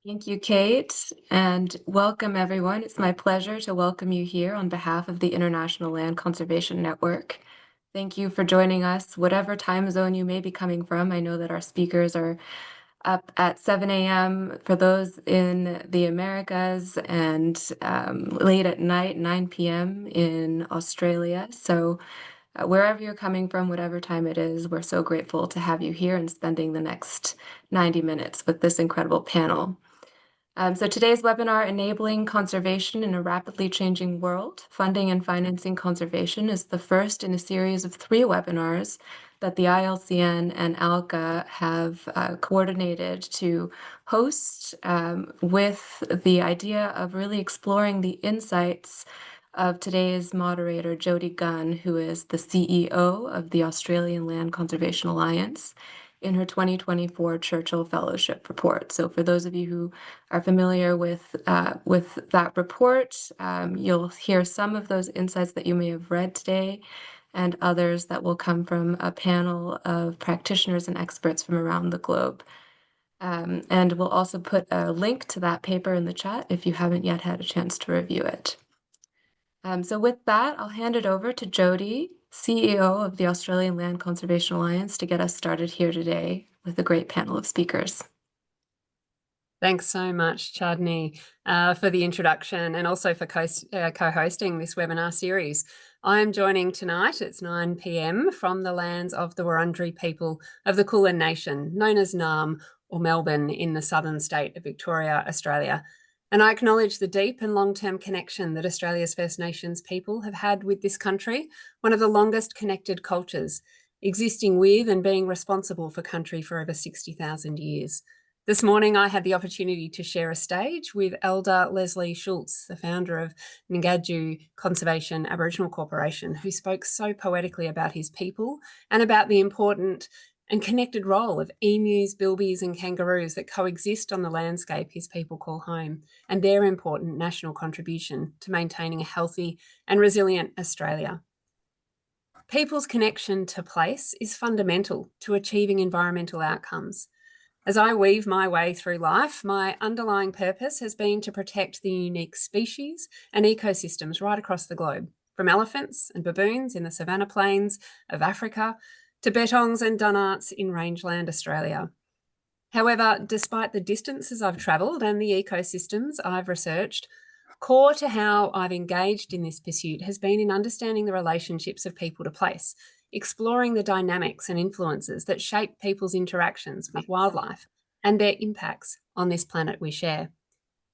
Thank you, Kate, and welcome everyone. It's my pleasure to welcome you here on behalf of the International Land Conservation Network. Thank you for joining us, whatever time zone you may be coming from. I know that our speakers are up at 7 a.m. for those in the Americas and late at night, 9 p.m. in Australia. So wherever you're coming from, whatever time it is, we're so grateful to have you here and spending the next 90 minutes with this incredible panel. So today's webinar, Enabling Conservation in a Rapidly Changing World, Funding and Financing Conservation, is the first in a series of 3 webinars that the ILCN and ALCA have coordinated to host with the idea of really exploring the insights of today's moderator, Jody Gunn, who is the CEO of the Australian Land Conservation Alliance, in her 2024 Churchill Fellowship report. So for those of you who are familiar with that report, you'll hear some of those insights that you may have read today and others that will come from a panel of practitioners and experts from around the globe. And we'll also put a link to that paper in the chat if you haven't yet had a chance to review it. So with that, I'll hand it over to Jody, CEO of the Australian Land Conservation Alliance, to get us started here today with a great panel of speakers. Thanks so much, Chadney, for the introduction and also for co-hosting this webinar series. I'm joining tonight, it's 9 p.m, from the lands of the Wurundjeri people of the Kulin Nation, known as Naarm or Melbourne in the southern state of Victoria, Australia. And I acknowledge the deep and long-term connection that Australia's First Nations people have had with this country, one of the longest connected cultures, existing with and being responsible for country for over 60,000 years. This morning, I had the opportunity to share a stage with Elder Leslie Schultz, the founder of Ngadju Conservation Aboriginal Corporation, who spoke so poetically about his people and about the important and connected role of emus, bilbies and kangaroos that coexist on the landscape his people call home, and their important national contribution to maintaining a healthy and resilient Australia. People's connection to place is fundamental to achieving environmental outcomes. As I weave my way through life, my underlying purpose has been to protect the unique species and ecosystems right across the globe, from elephants and baboons in the savanna plains of Africa to bettongs and dunnarts in rangeland Australia. However, despite the distances I've travelled and the ecosystems I've researched, core to how I've engaged in this pursuit has been in understanding the relationships of people to place, exploring the dynamics and influences that shape people's interactions with wildlife and their impacts on this planet we share.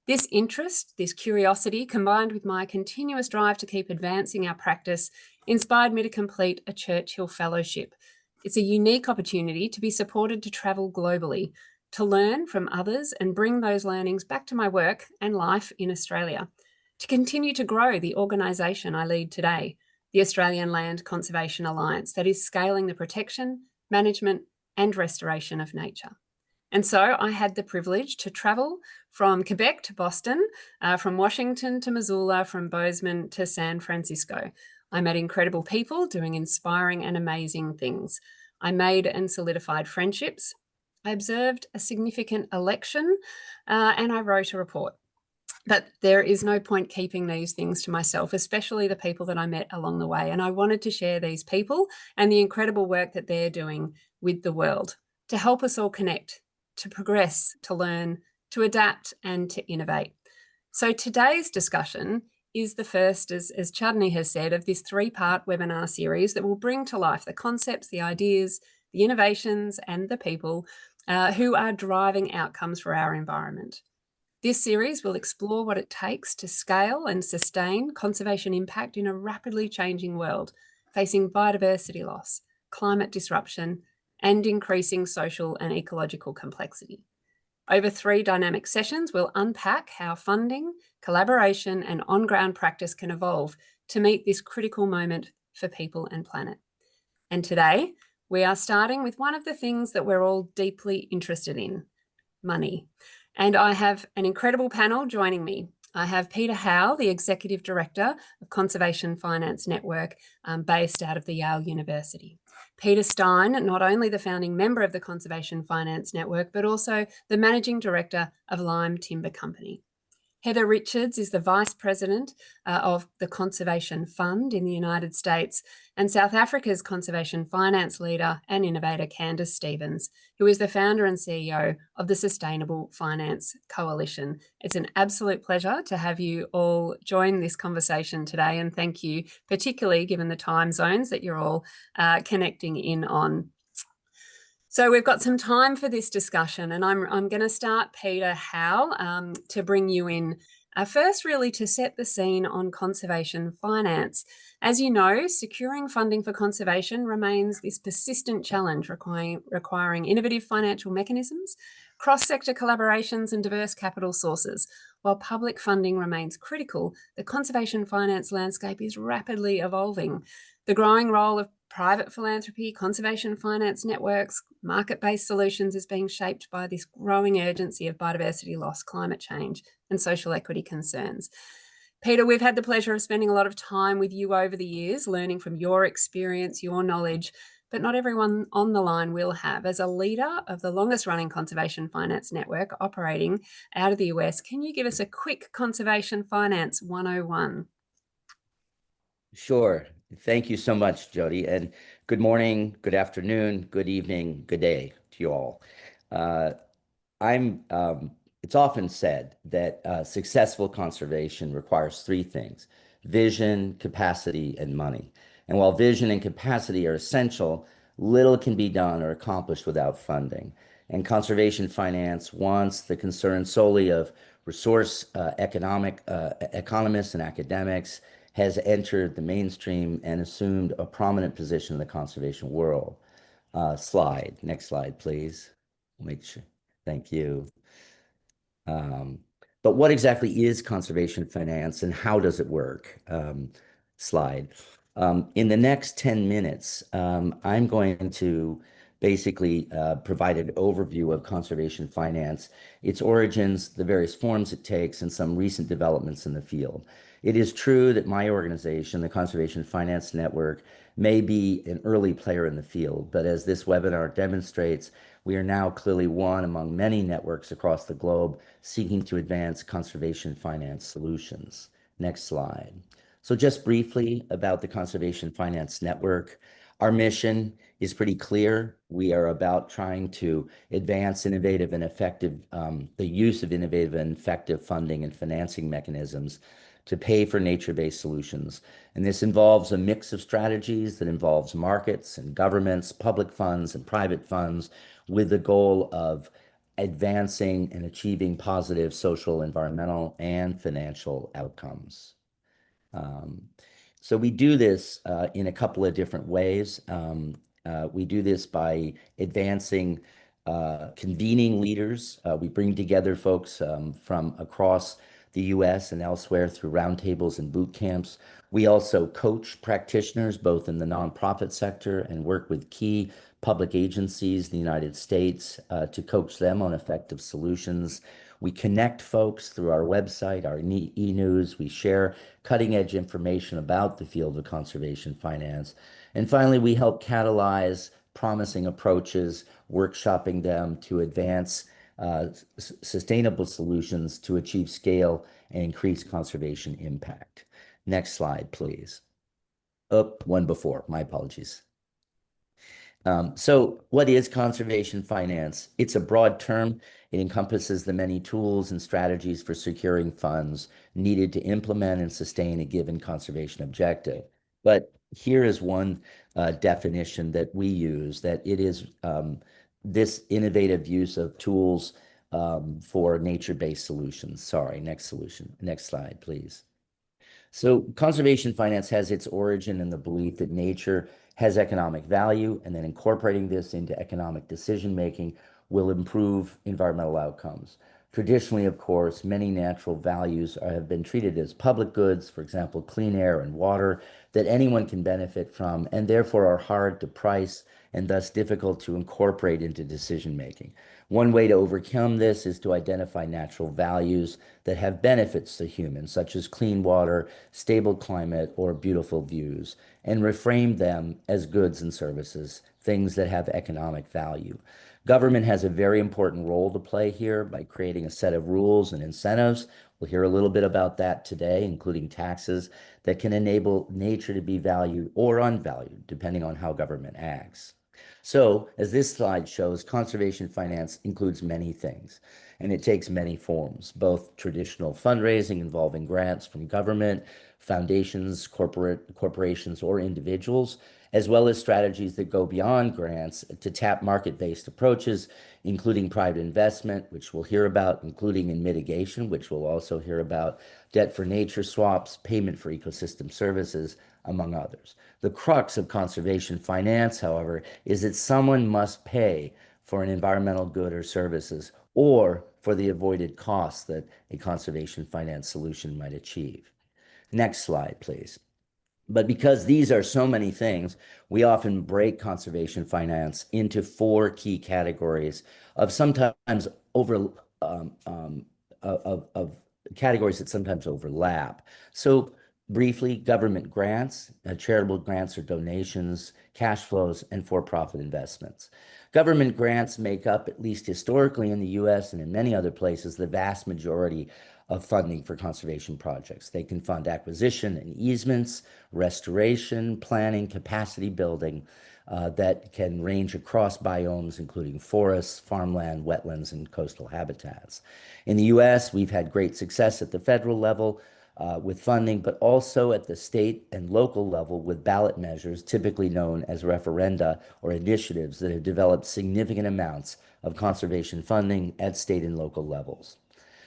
This interest, this curiosity, combined with my continuous drive to keep advancing our practice, inspired me to complete a Churchill Fellowship. It's a unique opportunity to be supported to travel globally, to learn from others and bring those learnings back to my work and life in Australia, to continue to grow the organisation I lead today, the Australian Land Conservation Alliance, that is scaling the protection, management and restoration of nature. And so I had the privilege to travel from Quebec to Boston, from Washington to Missoula, from Bozeman to San Francisco. I met incredible people doing inspiring and amazing things. I made and solidified friendships. I observed a significant election and I wrote a report. But there is no point keeping these things to myself, especially the people that I met along the way. And I wanted to share these people and the incredible work that they're doing with the world to help us all connect, to progress, to learn, to adapt and to innovate. So today's discussion is the first, as Chadney has said, of this 3-part webinar series that will bring to life the concepts, the ideas, the innovations and the people who are driving outcomes for our environment. This series will explore what it takes to scale and sustain conservation impact in a rapidly changing world, facing biodiversity loss, climate disruption, and increasing social and ecological complexity. Over 3 dynamic sessions, we'll unpack how funding, collaboration, and on-ground practice can evolve to meet this critical moment for people and planet. And today, we are starting with one of the things that we're all deeply interested in, money. And I have an incredible panel joining me. I have Peter Howe, the Executive Director of Conservation Finance Network, based out of the Yale University. Peter Stein, not only the founding member of the Conservation Finance Network, but also the managing director of Lime Timber Company. Heather Richards is the Vice President of the Conservation Fund in the United States, and South Africa's Conservation Finance leader and innovator Candace Stevens, who is the founder and CEO of the Sustainable Finance Coalition. It's an absolute pleasure to have you all join this conversation today, and thank you, particularly given the time zones that you're all connecting in on. So we've got some time for this discussion, and I'm going to start, Peter, how to bring you in first, really to set the scene on conservation finance. As you know, securing funding for conservation remains this persistent challenge requiring innovative financial mechanisms, cross-sector collaborations, and diverse capital sources. While public funding remains critical, the conservation finance landscape is rapidly evolving. The growing role of private philanthropy, conservation finance networks, market-based solutions is being shaped by this growing urgency of biodiversity loss, climate change, and social equity concerns. Peter, we've had the pleasure of spending a lot of time with you over the years, learning from your experience, your knowledge, but not everyone on the line will have. As a leader of the longest-running conservation finance network operating out of the US, can you give us a quick conservation finance 101? Sure. Thank you so much, Jody. And good morning, good afternoon, good evening, good day to you all. It's often said that successful conservation requires three things: vision, capacity, and money. And while vision and capacity are essential, little can be done or accomplished without funding. And conservation finance, once the concern solely of resource economists and academics, has entered the mainstream and assumed a prominent position in the conservation world. Next slide, please. Make sure. Thank you. But what exactly is conservation finance and how does it work? Slide. In the next 10 minutes, I'm going to basically provide an overview of conservation finance, its origins, the various forms it takes, and some recent developments in the field. It is true that my organization, the Conservation Finance Network, may be an early player in the field, but as this webinar demonstrates, we are now clearly one among many networks across the globe seeking to advance conservation finance solutions. Next slide. So just briefly about the Conservation Finance Network. Our mission is pretty clear. We are about trying to advance innovative and effective, the use of innovative and effective funding and financing mechanisms to pay for nature-based solutions. And this involves a mix of strategies that involves markets and governments, public funds and private funds, with the goal of advancing and achieving positive social, environmental, and financial outcomes. So we do this in a couple of different ways. We do this by advancing, convening leaders. We bring together folks from across the US and elsewhere through roundtables and boot camps. We also coach practitioners both in the nonprofit sector and work with key public agencies in the United States to coach them on effective solutions. We connect folks through our website, our e-news. We share cutting-edge information about the field of conservation finance. And finally, we help catalyze promising approaches, workshopping them to advance sustainable solutions to achieve scale and increase conservation impact. Next slide, please. Oh, one before, my apologies. So what is conservation finance? It's a broad term. It encompasses the many tools and strategies for securing funds needed to implement and sustain a given conservation objective. But here is one definition that we use, that it is this innovative use of tools for nature-based solutions. Sorry, next slide, please. So conservation finance has its origin in the belief that nature has economic value, and then incorporating this into economic decision-making will improve environmental outcomes. Traditionally, of course, many natural values have been treated as public goods, for example, clean air and water, that anyone can benefit from, and therefore are hard to price and thus difficult to incorporate into decision making. One way to overcome this is to identify natural values that have benefits to humans, such as clean water, stable climate, or beautiful views, and reframe them as goods and services, things that have economic value. Government has a very important role to play here by creating a set of rules and incentives. We'll hear a little bit about that today, including taxes that can enable nature to be valued or unvalued, depending on how government acts. So, as this slide shows, conservation finance includes many things, and it takes many forms, both traditional fundraising involving grants from government, foundations, corporations, or individuals, as well as strategies that go beyond grants to tap market-based approaches, including private investment, which we'll hear about, including in mitigation, which we'll also hear about, debt for nature swaps, payment for ecosystem services, among others. The crux of conservation finance, however, is that someone must pay for an environmental good or services or for the avoided costs that a conservation finance solution might achieve. Next slide, please. But because these are so many things, we often break conservation finance into four key categories of sometimes of categories that sometimes overlap. So briefly, government grants, charitable grants or donations, cash flows, and for-profit investments. Government grants make up, at least historically in the US and in many other places, the vast majority of funding for conservation projects. They can fund acquisition and easements, restoration, planning, capacity building that can range across biomes, including forests, farmland, wetlands, and coastal habitats. In the US, we've had great success at the federal level with funding, but also at the state and local level with ballot measures, typically known as referenda or initiatives that have developed significant amounts of conservation funding at state and local levels.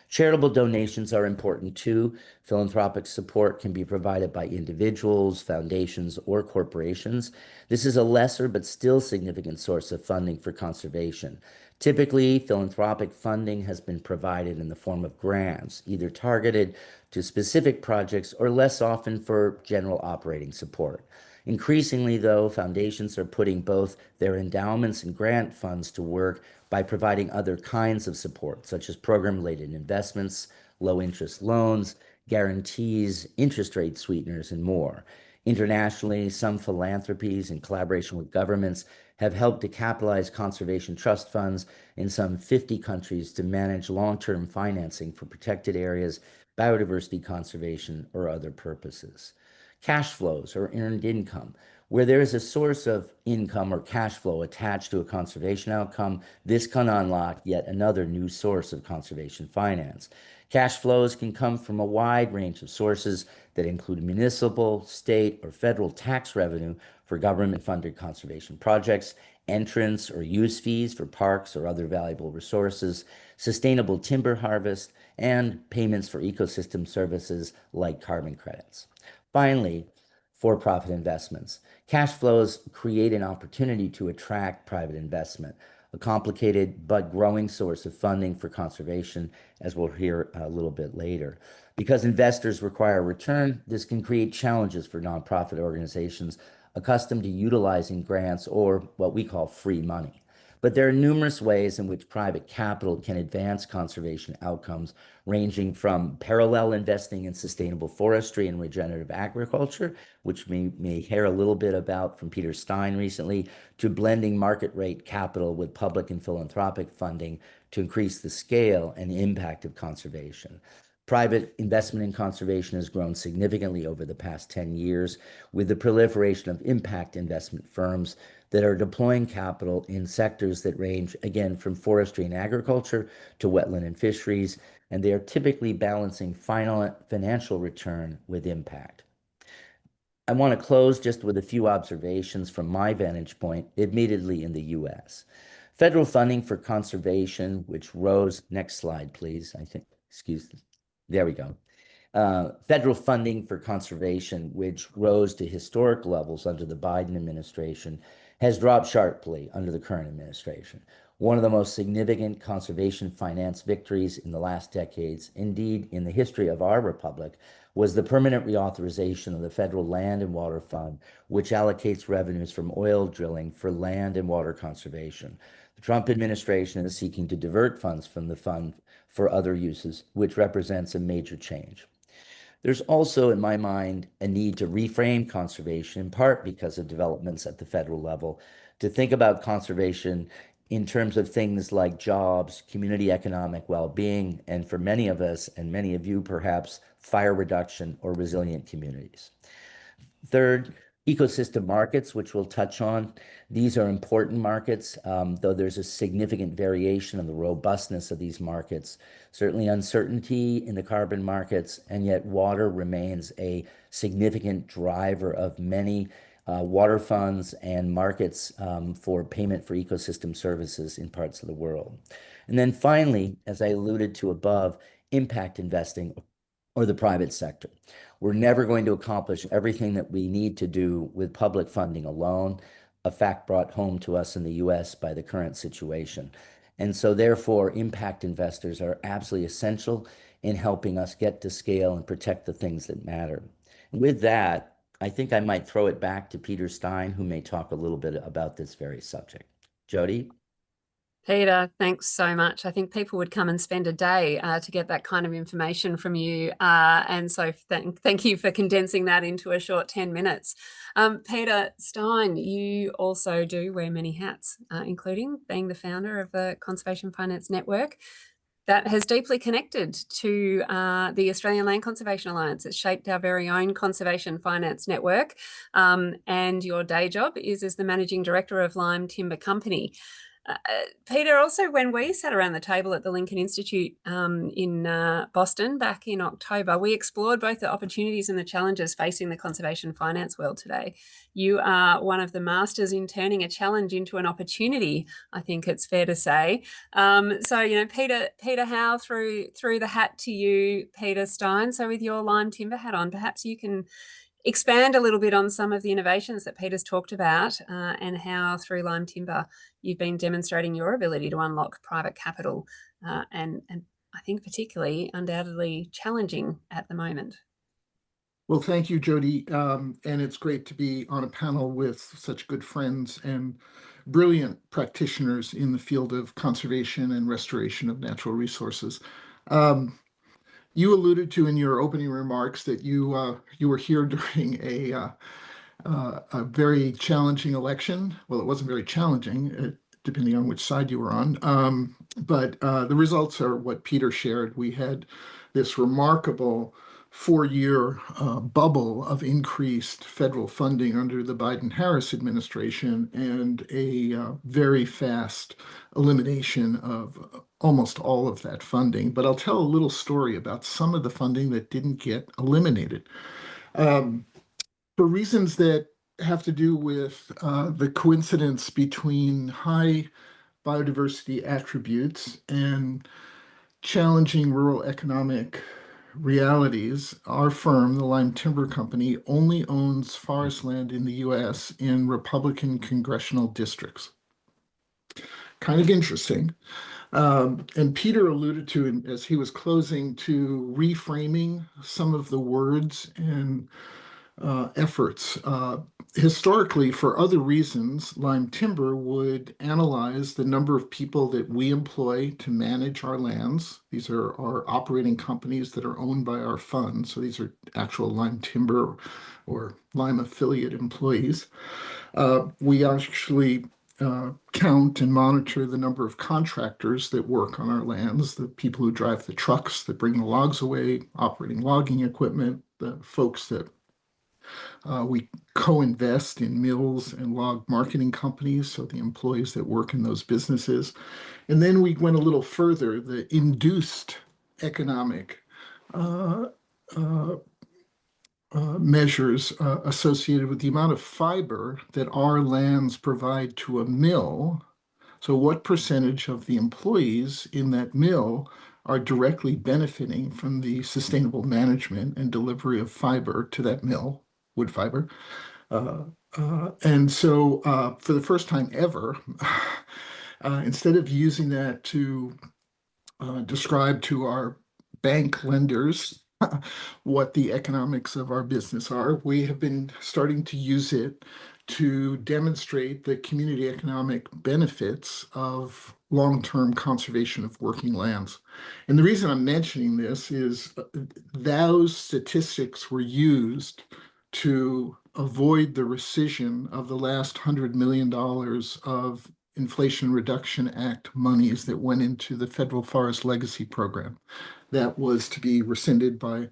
Charitable donations are important too. Philanthropic support can be provided by individuals, foundations, or corporations. This is a lesser but still significant source of funding for conservation. Typically, philanthropic funding has been provided in the form of grants, either targeted to specific projects or less often for general operating support. Increasingly, though, foundations are putting both their endowments and grant funds to work by providing other kinds of support, such as program-related investments, low-interest loans, guarantees, interest rate sweeteners, and more. Internationally, some philanthropies in collaboration with governments have helped to capitalize conservation trust funds in some 50 countries to manage long-term financing for protected areas, biodiversity conservation, or other purposes. Cash flows or earned income. Where there is a source of income or cash flow attached to a conservation outcome, this can unlock yet another new source of conservation finance. Cash flows can come from a wide range of sources that include municipal, state, or federal tax revenue for government-funded conservation projects, entrance or use fees for parks or other valuable resources, sustainable timber harvest, and payments for ecosystem services like carbon credits. Finally, for-profit investments. Cash flows create an opportunity to attract private investment, a complicated but growing source of funding for conservation, as we'll hear a little bit later. Because investors require a return, this can create challenges for nonprofit organizations accustomed to utilizing grants or what we call free money. But there are numerous ways in which private capital can advance conservation outcomes, ranging from parallel investing in sustainable forestry and regenerative agriculture, which we may hear a little bit about from Peter Stein recently, to blending market rate capital with public and philanthropic funding to increase the scale and impact of conservation. Private investment in conservation has grown significantly over the past 10 years with the proliferation of impact investment firms that are deploying capital in sectors that range, again, from forestry and agriculture to wetland and fisheries, and they are typically balancing financial return with impact. I want to close just with a few observations from my vantage point, admittedly in the US. Federal funding for conservation, which rose, next slide, please, I think, excuse me, there we go. Federal funding for conservation, which rose to historic levels under the Biden administration, has dropped sharply under the current administration. One of the most significant conservation finance victories in the last decades, indeed in the history of our republic, was the permanent reauthorization of the Federal Land and Water Fund, which allocates revenues from oil drilling for land and water conservation. The Trump administration is seeking to divert funds from the fund for other uses, which represents a major change. There's also, in my mind, a need to reframe conservation, in part because of developments at the federal level, to think about conservation in terms of things like jobs, community economic well-being, and for many of us, and many of you perhaps, fire reduction or resilient communities. Third, ecosystem markets, which we'll touch on. These are important markets, though there's a significant variation in the robustness of these markets. Certainly uncertainty in the carbon markets, and yet water remains a significant driver of many water funds and markets for payment for ecosystem services in parts of the world. And then finally, as I alluded to above, impact investing or the private sector. We're never going to accomplish everything that we need to do with public funding alone, a fact brought home to us in the US by the current situation. And so therefore, impact investors are absolutely essential in helping us get to scale and protect the things that matter. And with that, I think I might throw it back to Peter Stein, who may talk a little bit about this very subject. Jody? Peter, thanks so much. I think people would come and spend a day to get that kind of information from you. And so thank you for condensing that into a short 10 minutes. Peter Stein, you also do wear many hats, including being the founder of the Conservation Finance Network that has deeply connected to the Australian Land Conservation Alliance. It's shaped our very own conservation finance network. And your day job is as the managing director of Lime Timber Company. Peter, also when we sat around the table at the Lincoln Institute in Boston back in October, we explored both the opportunities and the challenges facing the conservation finance world today. You are one of the masters in turning a challenge into an opportunity, I think it's fair to say. So, Peter Howe threw the hat to you, Peter Stein. So with your Lime Timber hat on, perhaps you can expand a little bit on some of the innovations that Peter's talked about and how through Lime Timber you've been demonstrating your ability to unlock private capital and I think particularly undoubtedly challenging at the moment. Well, thank you, Jody. And it's great to be on a panel with such good friends and brilliant practitioners in the field of conservation and restoration of natural resources. You alluded to in your opening remarks that you were here during a very challenging election. Well, it wasn't very challenging, depending on which side you were on. But the results are what Peter shared. We had this remarkable 4-year bubble of increased federal funding under the Biden-Harris administration and a very fast elimination of almost all of that funding. But I'll tell a little story about some of the funding that didn't get eliminated. For reasons that have to do with the coincidence between high biodiversity attributes and challenging rural economic realities, our firm, the Lime Timber Company, only owns forest land in the US in Republican congressional districts. Kind of interesting. And Peter alluded to, as he was closing, to reframing some of the words and efforts. Historically, for other reasons, Lime Timber would analyze the number of people that we employ to manage our lands. These are our operating companies that are owned by our fund. So these are actual Lime Timber or Lime affiliate employees. We actually count and monitor the number of contractors that work on our lands, the people who drive the trucks that bring the logs away, operating logging equipment, the folks that we co-invest in mills and log marketing companies, so the employees that work in those businesses. And then we went a little further, the induced economic measures associated with the amount of fiber that our lands provide to a mill. So what percentage of the employees in that mill are directly benefiting from the sustainable management and delivery of fiber to that mill, wood fiber. And so for the first time ever, Instead of using that to describe to our bank lenders what the economics of our business are, we have been starting to use it to demonstrate the community economic benefits of long-term conservation of working lands. And the reason I'm mentioning this is those statistics were used to avoid the rescission of the last $100 million of Inflation Reduction Act monies that went into the Federal Forest Legacy Program. That was to be rescinded by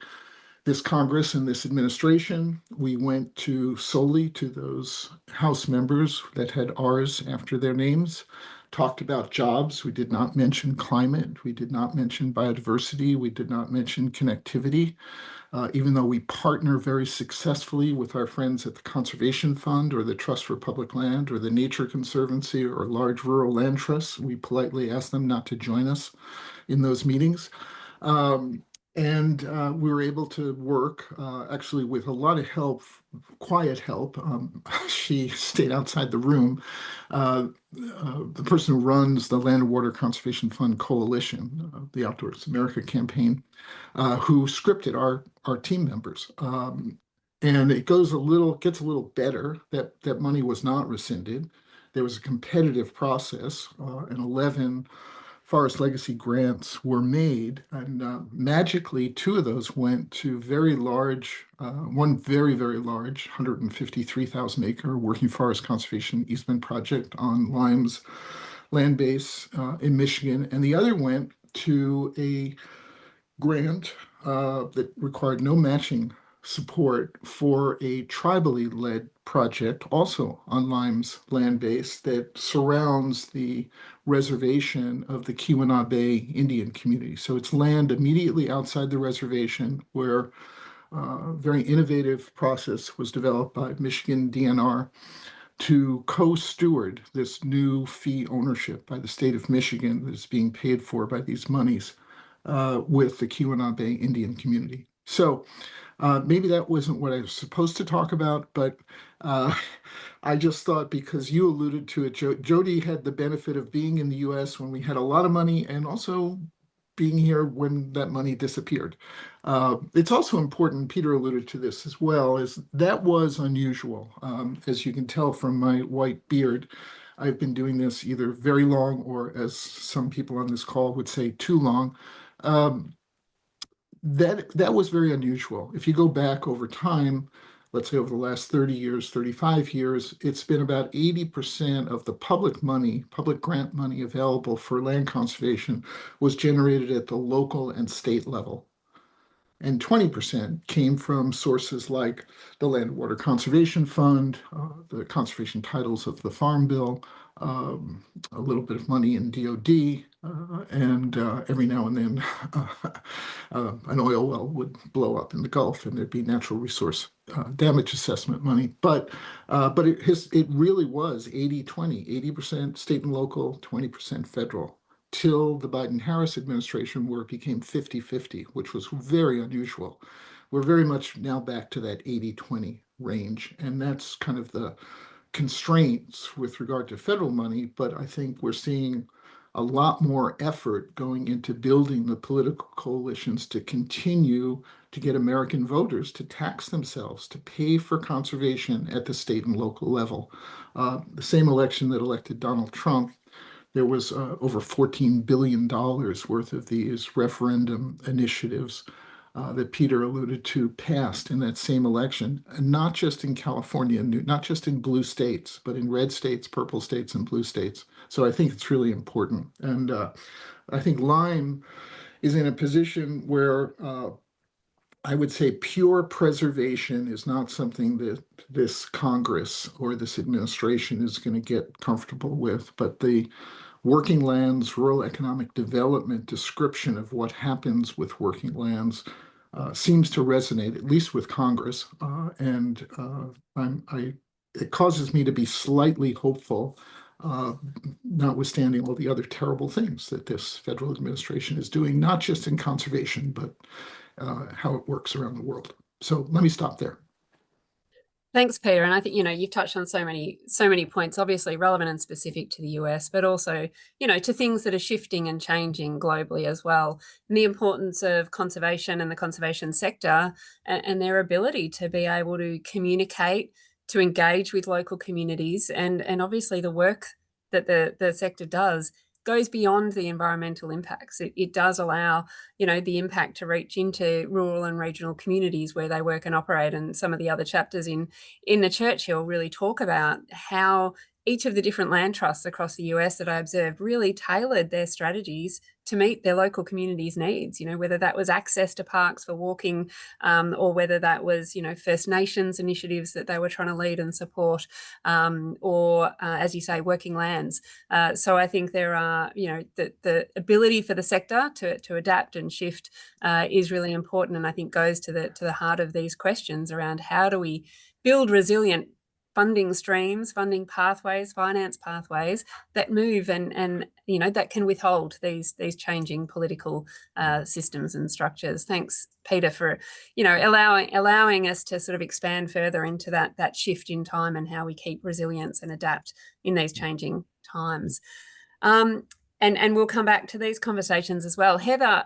this Congress and this administration. We went solely to those House members that had R's after their names, talked about jobs. We did not mention climate. We did not mention biodiversity. We did not mention connectivity. Even though we partner very successfully with our friends at the Conservation Fund or the Trust for Public Land or the Nature Conservancy or large rural land trusts, we politely ask them not to join us in those meetings. And we were able to work actually with a lot of help, quiet help. She stayed outside the room. The person who runs the Land and Water Conservation Fund Coalition, the Outdoors America campaign, who scripted our team members. And it gets a little better. That money was not rescinded. There was a competitive process, and 11 Forest Legacy grants were made, and magically 2 of those went to very large, one very, very large 153,000 acre working forest conservation easement project on Lime's land base in Michigan, and the other went to a grant that required no matching support for a tribally led project, also on Lime's land base, that surrounds the reservation of the Keweenaw Bay Indian community. So it's land immediately outside the reservation where a very innovative process was developed by Michigan DNR to co-steward this new fee ownership by the state of Michigan that is being paid for by these monies with the Keweenaw Bay Indian community. So maybe that wasn't what I was supposed to talk about, but I just thought because you alluded to it, Jody had the benefit of being in the US when we had a lot of money and also being here when that money disappeared. It's also important, Peter alluded to this as well, is that was unusual. As you can tell from my white beard, I've been doing this either very long or, as some people on this call would say, too long. That was very unusual. If you go back over time, let's say over the last 30 years, 35 years, it's been about 80% of the public money, public grant money available for land conservation was generated at the local and state level. And 20% came from sources like the Land and Water Conservation Fund, the conservation titles of the Farm Bill, a little bit of money in DOD, and every now and then an oil well would blow up in the Gulf and there'd be natural resource damage assessment money. But it really was 80-20, 80% state and local, 20% federal, till the Biden-Harris administration, where it became 50-50, which was very unusual. We're very much now back to that 80-20 range, and that's kind of the constraints with regard to federal money, but I think we're seeing a lot more effort going into building the political coalitions to continue to get American voters to tax themselves, to pay for conservation at the state and local level. The same election that elected Donald Trump, there was over $14 billion worth of these referendum initiatives that Peter alluded to passed in that same election, and not just in California, not just in blue states, but in red states, purple states, and blue states. So I think it's really important. And I think Lyme is in a position where I would say pure preservation is not something that this Congress or this administration is going to get comfortable with, but the working lands, rural economic development description of what happens with working lands seems to resonate, at least with Congress. And it causes me to be slightly hopeful, notwithstanding all the other terrible things that this federal administration is doing, not just in conservation, but how it works around the world. So let me stop there. Thanks, Peter. And I think, you've touched on so many points, obviously relevant and specific to the US, but also, to things that are shifting and changing globally as well. And the importance of conservation and the conservation sector and their ability to be able to communicate, to engage with local communities, and obviously the work that the sector does goes beyond the environmental impacts. It does allow, the impact to reach into rural and regional communities where they work and operate. And some of the other chapters in the Churchill really talk about how each of the different land trusts across the US that I observed really tailored their strategies to meet their local communities' needs, whether that was access to parks for walking, or whether that was, First Nations initiatives that they were trying to lead and support, or, as you say, working lands. So I think there are, the ability for the sector to adapt and shift is really important, and I think goes to the heart of these questions around how do we build resilient funding streams, funding pathways, finance pathways that move and that can withhold these changing political systems and structures. Thanks, Peter, for allowing us to sort of expand further into that shift in time and how we keep resilience and adapt in these changing times. And we'll come back to these conversations as well. Heather,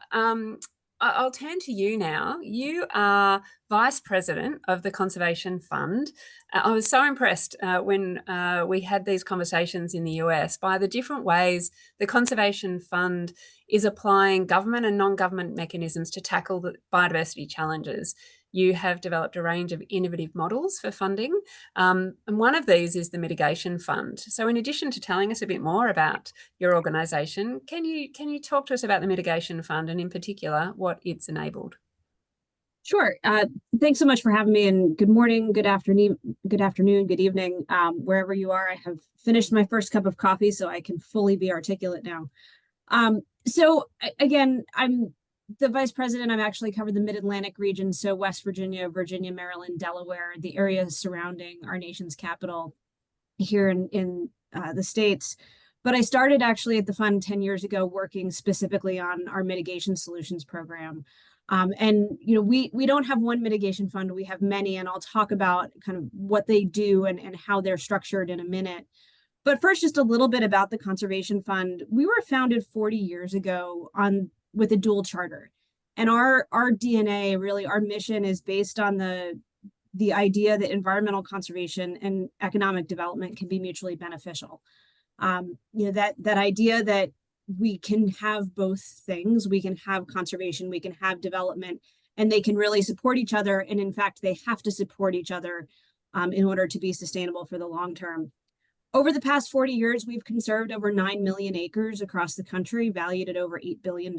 I'll turn to you now. You are Vice President of the Conservation Fund. I was so impressed when we had these conversations in the US by the different ways the Conservation Fund is applying government and non-government mechanisms to tackle the biodiversity challenges. You have developed a range of innovative models for funding, and one of these is the Mitigation Fund. So in addition to telling us a bit more about your organisation, can you talk to us about the Mitigation Fund and in particular what it's enabled? Sure. Thanks so much for having me, and good morning, good afternoon, good evening, wherever you are. I have finished my first cup of coffee, so I can fully be articulate now. So again, I'm the vice president. I'm actually covered the Mid-Atlantic region, so West Virginia, Maryland, Delaware, the areas surrounding our nation's capital here in the States. But I started actually at the fund 10 years ago working specifically on our mitigation solutions program. And we don't have one mitigation fund, we have many, and I'll talk about kind of what they do and how they're structured in a minute. But first, just a little bit about the Conservation Fund. We were founded 40 years ago with a dual charter. And our DNA, really, our mission is based on the idea that environmental conservation and economic development can be mutually beneficial. That idea that we can have both things. We can have conservation, we can have development, and they can really support each other. And in fact, they have to support each other in order to be sustainable for the long term. Over the past 40 years, we've conserved over 9 million acres across the country, valued at over $8 billion.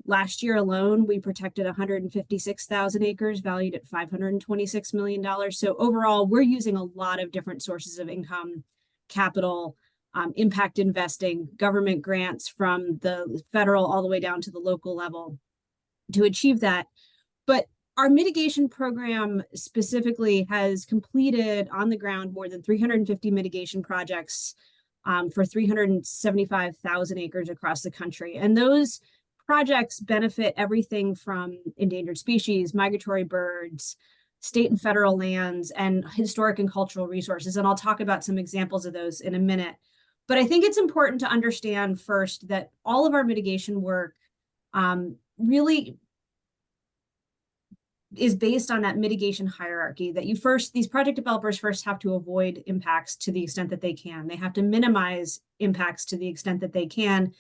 Last year alone, we protected 156,000 acres, valued at $526 million. So overall, we're using a lot of different sources of income, capital, impact investing, government grants from the federal all the way down to the local level to achieve that. But our mitigation program specifically has completed on the ground more than 350 mitigation projects for 375,000 acres across the country. And those projects benefit everything from endangered species, migratory birds, state and federal lands, and historic and cultural resources. And I'll talk about some examples of those in a minute. But I think it's important to understand first that all of our mitigation work really is based on that mitigation hierarchy, that these project developers first have to avoid impacts to the extent that they can. They have to minimize impacts to the extent that they can.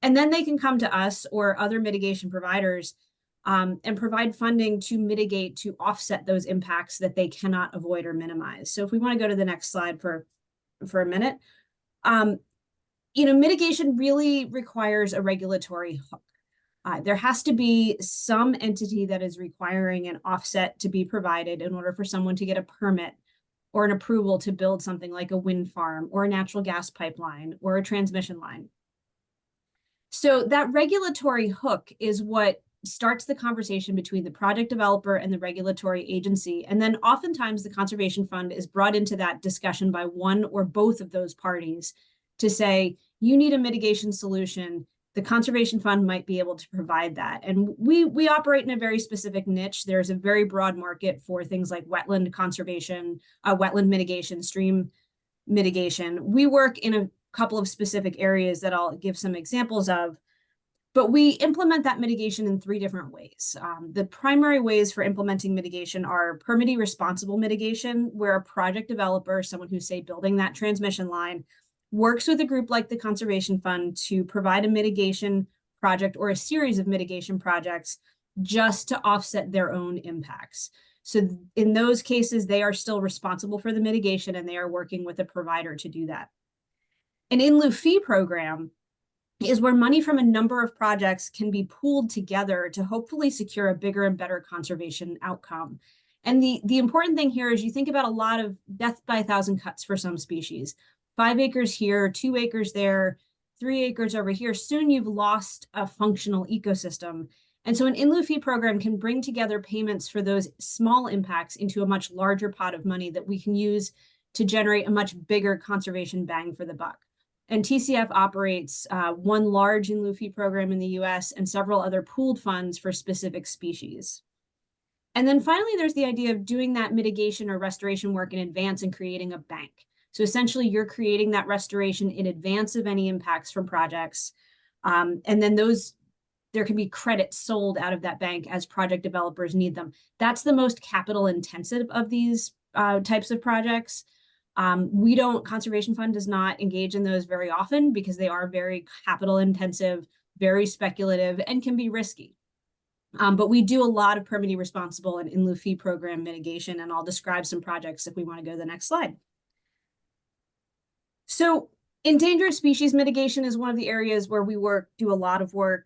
And then they can come to us or other mitigation providers and provide funding to mitigate, to offset those impacts that they cannot avoid or minimize. So if we want to go to the next slide for a minute. Mitigation really requires a regulatory hook. There has to be some entity that is requiring an offset to be provided in order for someone to get a permit or an approval to build something like a wind farm or a natural gas pipeline or a transmission line. So that regulatory hook is what starts the conversation between the project developer and the regulatory agency. And then oftentimes the Conservation Fund is brought into that discussion by one or both of those parties to say, you need a mitigation solution. the Conservation Fund might be able to provide that. And we operate in a very specific niche. There's a very broad market for things like wetland conservation, wetland mitigation, stream mitigation. We work in a couple of specific areas that I'll give some examples of, but we implement that mitigation in 3 different ways. The primary ways for implementing mitigation are permittee responsible mitigation, where a project developer, someone who's, say, building that transmission line, works with a group like the Conservation Fund to provide a mitigation project or a series of mitigation projects just to offset their own impacts. So in those cases, they are still responsible for the mitigation and they are working with a provider to do that. An in lieu fee program is where money from a number of projects can be pooled together to hopefully secure a bigger and better conservation outcome. And the important thing here is you think about a lot of death by 1,000 cuts for some species. 5 acres here, 2 acres there, 3 acres over here. Soon you've lost a functional ecosystem. And so an in lieu fee program can bring together payments for those small impacts into a much larger pot of money that we can use to generate a much bigger conservation bang for the buck. And TCF operates one large in lieu fee program in the US and several other pooled funds for specific species. And then finally, there's the idea of doing that mitigation or restoration work in advance and creating a bank. So essentially, you're creating that restoration in advance of any impacts from projects. And then there can be credits sold out of that bank as project developers need them. That's the most capital intensive of these types of projects. Conservation Fund does not engage in those very often because they are very capital intensive, very speculative, and can be risky. But we do a lot of permittee responsible and in lieu fee program mitigation, and I'll describe some projects if we want to go to the next slide. So endangered species mitigation is one of the areas where we do a lot of work.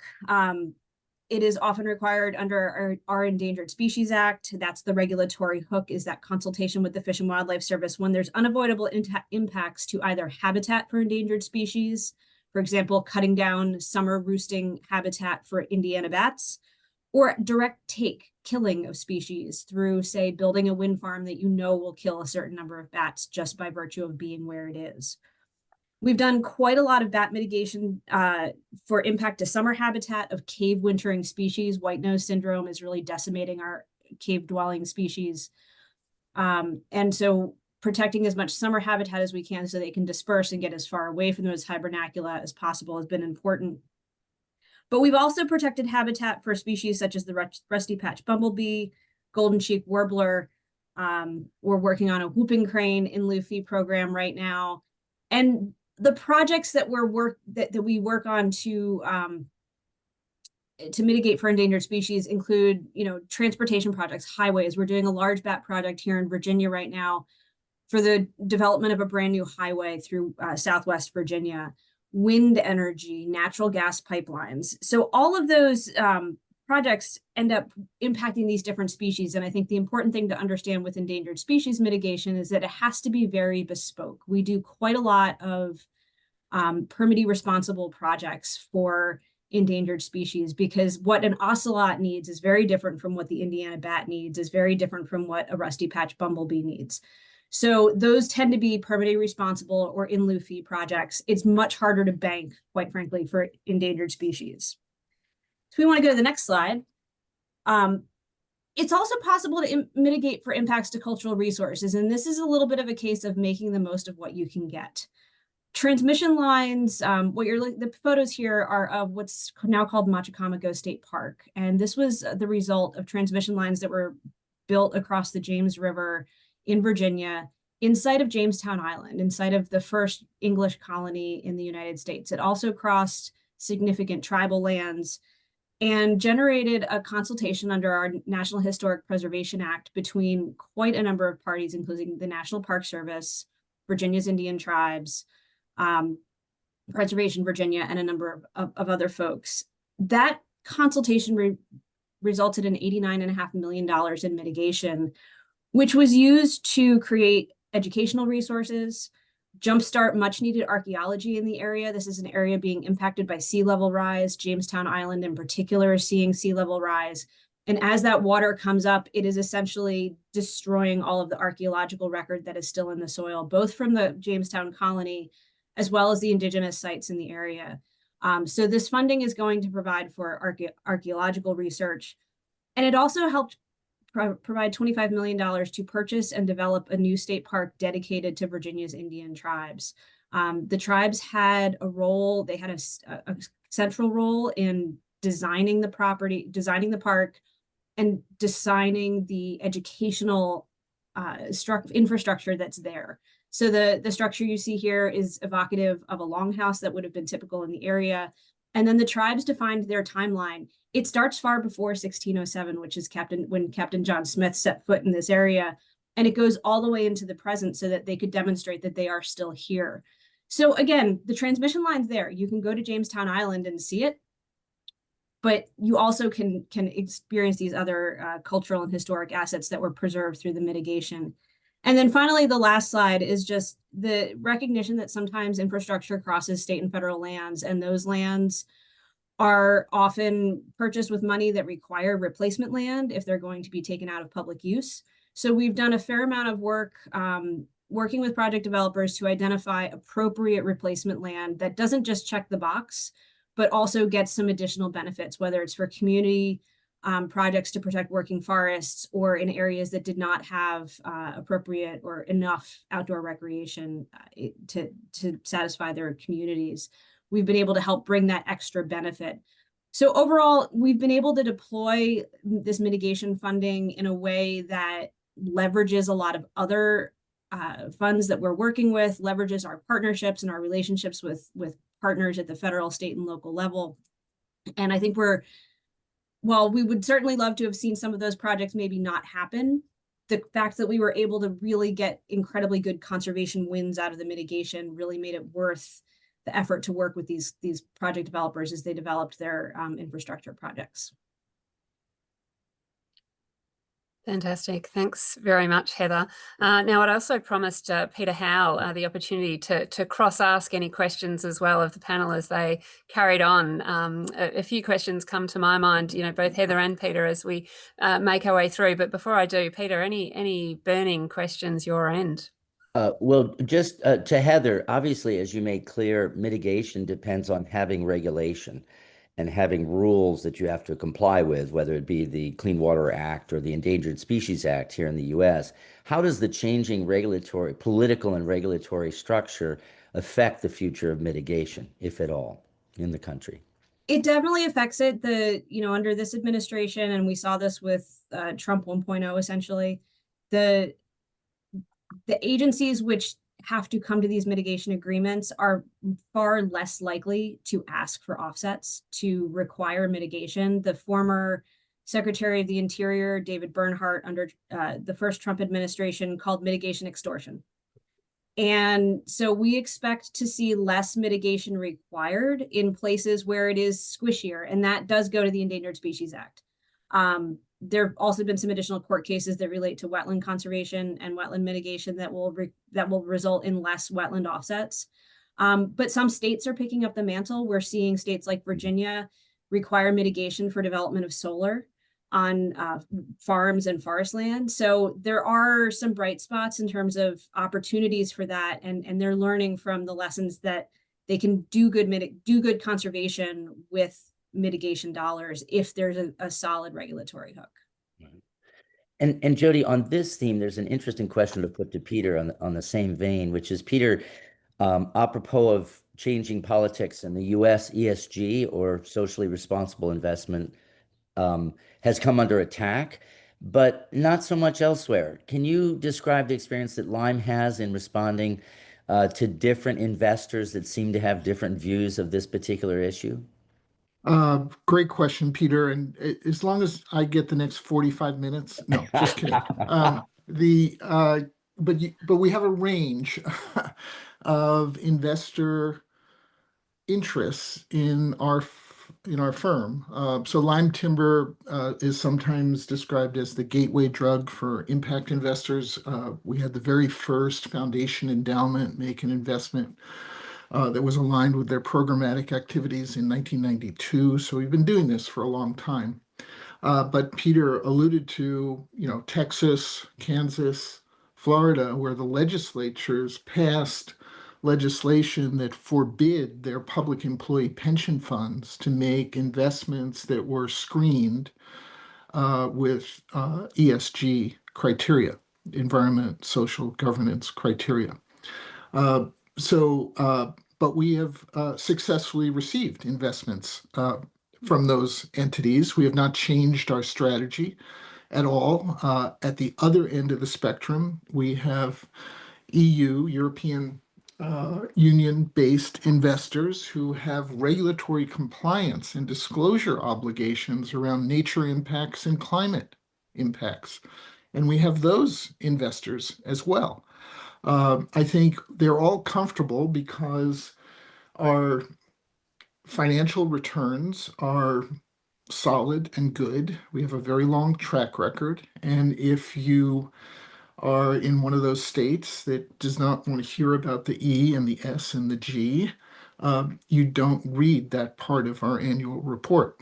It is often required under our Endangered Species Act. That's the regulatory hook, is that consultation with the Fish and Wildlife Service when there's unavoidable impacts to either habitat for endangered species, for example, cutting down summer roosting habitat for Indiana bats, or direct killing of species through, say, building a wind farm that you know will kill a certain number of bats just by virtue of being where it is. We've done quite a lot of bat mitigation for impact to summer habitat of cave wintering species. White nose syndrome is really decimating our cave dwelling species. And so protecting as much summer habitat as we can so they can disperse and get as far away from those hibernacula as possible has been important. But we've also protected habitat for species such as the rusty patch bumblebee, golden cheek warbler. We're working on a whooping crane in lieu fee program right now. And the projects that we work on to mitigate for endangered species include, transportation projects, highways. We're doing a large bat project here in Virginia right now for the development of a brand new highway through Southwest Virginia, wind energy, natural gas pipelines. So all of those projects end up impacting these different species. And I think the important thing to understand with endangered species mitigation is that it has to be very bespoke. We do quite a lot of permittee responsible projects for endangered species because what an ocelot needs is very different from what the Indiana bat needs, is very different from what a rusty patch bumblebee needs. So those tend to be permittee responsible or in lieu fee projects. It's much harder to bank, quite frankly, for endangered species. So we want to go to the next slide. It's also possible to mitigate for impacts to cultural resources. And this is a little bit of a case of making the most of what you can get. Transmission lines, the photos here are of what's now called Machicomico State Park. And this was the result of transmission lines that were built across the James River in Virginia, inside of Jamestown Island, inside of the first English colony in the United States. It also crossed significant tribal lands and generated a consultation under our National Historic Preservation Act between quite a number of parties, including the National Park Service, Virginia's Indian tribes, Preservation Virginia, and a number of other folks. That consultation resulted in $89.5 million in mitigation, which was used to create educational resources, jumpstart much needed archaeology in the area. This is an area being impacted by sea level rise. Jamestown Island in particular is seeing sea level rise. And as that water comes up, it is essentially destroying all of the archaeological record that is still in the soil, both from the Jamestown colony as well as the indigenous sites in the area. So this funding is going to provide for archaeological research, and it also helped provide $25 million to purchase and develop a new state park dedicated to Virginia's Indian tribes. The tribes had a role, they had a central role in designing the property, designing the park, and designing the educational infrastructure that's there. So the structure you see here is evocative of a longhouse that would have been typical in the area. And then the tribes defined their timeline. It starts far before 1607, which is when Captain John Smith set foot in this area. And it goes all the way into the present so that they could demonstrate that they are still here. So again, the transmission line's there. You can go to Jamestown Island and see it, but you also can experience these other cultural and historic assets that were preserved through the mitigation. And then finally, the last slide is just the recognition that sometimes infrastructure crosses state and federal lands, and those lands are often purchased with money that require replacement land if they're going to be taken out of public use. So we've done a fair amount of work working with project developers to identify appropriate replacement land that doesn't just check the box, but also gets some additional benefits, whether it's for community projects to protect working forests or in areas that did not have appropriate or enough outdoor recreation to satisfy their communities. We've been able to help bring that extra benefit. So overall, we've been able to deploy this mitigation funding in a way that leverages a lot of other funds that we're working with, leverages our partnerships and our relationships with partners at the federal, state, and local level. And I think while we would certainly love to have seen some of those projects maybe not happen, the fact that we were able to really get incredibly good conservation wins out of the mitigation really made it worth the effort to work with these project developers as they developed their infrastructure projects. Fantastic. Thanks very much, Heather. Now, I'd also promised Peter Howe the opportunity to cross-ask any questions as well of the panel as they carried on. A few questions come to my mind, both Heather and Peter, as we make our way through. But before I do, Peter, any burning questions your end? Well, just to Heather, obviously, as you made clear, mitigation depends on having regulation and having rules that you have to comply with, whether it be the Clean Water Act or the Endangered Species Act here in the U.S. How does the changing political and regulatory structure affect the future of mitigation, if at all, in the country? It definitely affects it. Under this administration, and we saw this with Trump 1.0, essentially, the agencies which have to come to these mitigation agreements are far less likely to ask for offsets to require mitigation. The former Secretary of the Interior, David Bernhardt, under the first Trump administration, called mitigation extortion. And so we expect to see less mitigation required in places where it is squishier, and that does go to the Endangered Species Act. There have also been some additional court cases that relate to wetland conservation and wetland mitigation that will result in less wetland offsets. But some states are picking up the mantle. We're seeing states like Virginia require mitigation for development of solar on farms and forest land. So there are some bright spots in terms of opportunities for that, and they're learning from the lessons that they can do good conservation with mitigation dollars if there's a solid regulatory hook. And Jody, on this theme, there's an interesting question to put to Peter on the same vein, which is, Peter, apropos of changing politics in the U.S., ESG, or socially responsible investment, has come under attack, but not so much elsewhere. Can you describe the experience that Lime has in responding to different investors that seem to have different views of this particular issue? Great question, Peter. And as long as I get the next 45 minutes, no, just kidding. But we have a range of investor interests in our firm. So Lime Timber is sometimes described as the gateway drug for impact investors. We had the very first foundation endowment make an investment that was aligned with their programmatic activities in 1992. So we've been doing this for a long time. But Peter alluded to, Texas, Kansas, Florida, where the legislatures passed legislation that forbid their public employee pension funds to make investments that were screened with ESG criteria, environment, social governance criteria. Uh, but we have successfully received investments from those entities. We have not changed our strategy at all. At the other end of the spectrum, we have European Union-based investors who have regulatory compliance and disclosure obligations around nature impacts and climate impacts. And we have those investors as well. I think they're all comfortable because our financial returns are solid and good. We have a very long track record. And if you are in one of those states that does not want to hear about the E and the S and the G, you don't read that part of our annual report.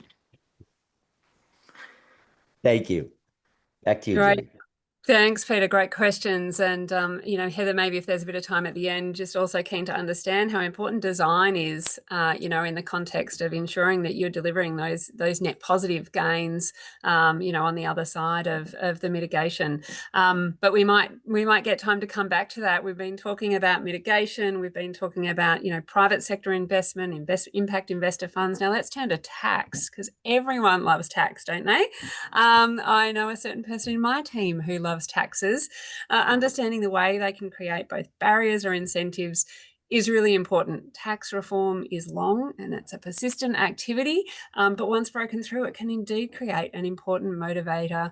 Thank you. Back to you, Great. Jody. Thanks, Peter. Great questions. And, Heather, maybe if there's a bit of time at the end, just also keen to understand how important design is, in the context of ensuring that you're delivering those net positive gains, on the other side of the mitigation. But we might get time to come back to that. We've been talking about mitigation. We've been talking about, private sector investment, impact investor funds. Now let's turn to tax, because everyone loves tax, don't they? I know a certain person in my team who loves taxes. Understanding the way they can create both barriers or incentives is really important. Tax reform is long and it's a persistent activity, but once broken through, it can indeed create an important motivator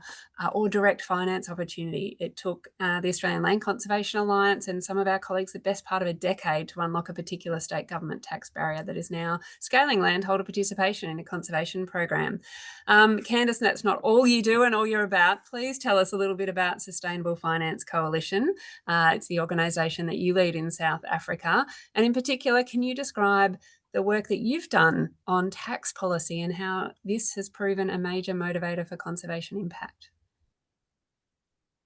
or direct finance opportunity. It took the Australian Land Conservation Alliance and some of our colleagues the best part of a decade to unlock a particular state government tax barrier that is now scaling landholder participation in a conservation program. Candice, that's not all you do and all you're about. Please tell us a little bit about Sustainable Finance Coalition. It's the organisation that you lead in South Africa. And in particular, can you describe the work that you've done on tax policy and how this has proven a major motivator for conservation impact?